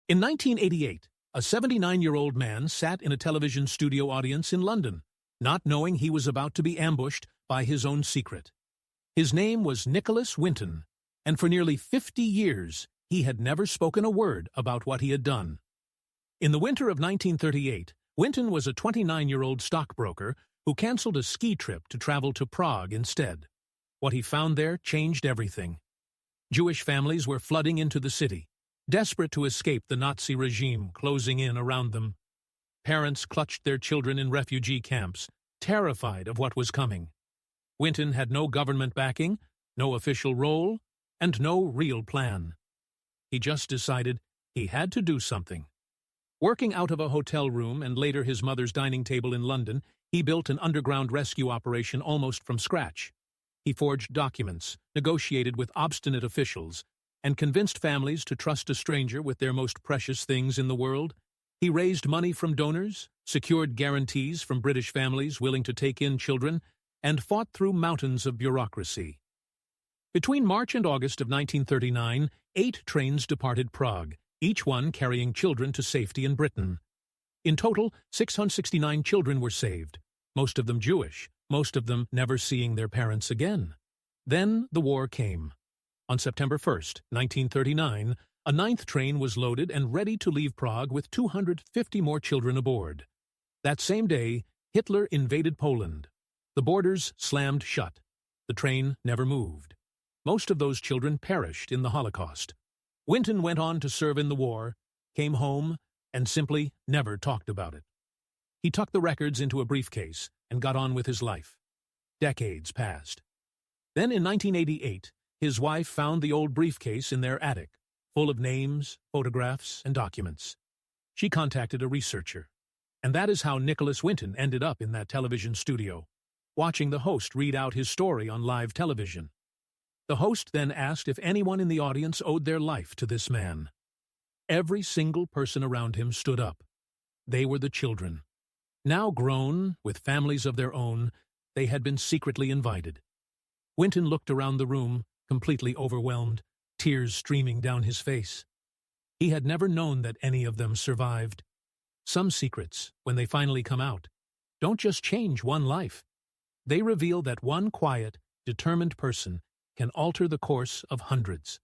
In 1988, a 79-year-old man sat in a television studio audience in London, not knowing he was about to be ambushed by his own secret. His name was Nicholas Winton, and for nearly 50 years he had never spoken a word about what he had done. In the winter of 1938, Winton was a 29-year-old stockbroker who canceled a ski trip to travel to Prague instead. What he found there changed everything. Jewish families were flooding into the city, desperate to escape the Nazi regime closing in around them. Parents clutched their children in refugee camps, terrified of what was coming. Winton had no government backing, no official role, and no real plan. He just decided he had to do something. Working out of a hotel room and later his mother's dining table in London, he built an underground rescue operation almost from scratch. He forged documents, negotiated with obstinate officials, and convinced families to trust a stranger with their most precious things in the world. He raised money from donors, secured guarantees from British families willing to take in children, and fought through mountains of bureaucracy. Between March and August of 1939, 8 trains departed Prague, each one carrying children to safety in Britain. In total, 669 children were saved, most of them Jewish, most of them never seeing their parents again. Then the war came. On September 1st, 1939, a 9th train was loaded and ready to leave Prague with 250 more children aboard. That same day, Hitler invaded Poland. The borders slammed shut. The train never moved. Most of those children perished in the Holocaust. Winton went on to serve in the war, came home, and simply never talked about it. He tucked the records into a briefcase and got on with his life. Decades passed. Then in 1988, his wife found the old briefcase in their attic, full of names, photographs, and documents. She contacted a researcher. And that is how Nicholas Winton ended up in that television studio, watching the host read out his story on live television. The host then asked if anyone in the audience owed their life to this man. Every single person around him stood up. They were the children. Now grown, with families of their own, they had been secretly invited. Winton looked around the room, completely overwhelmed, tears streaming down his face. He had never known that any of them survived. Some secrets, when they finally come out, don't just change one life. They reveal that one quiet, determined person can alter the course of hundreds.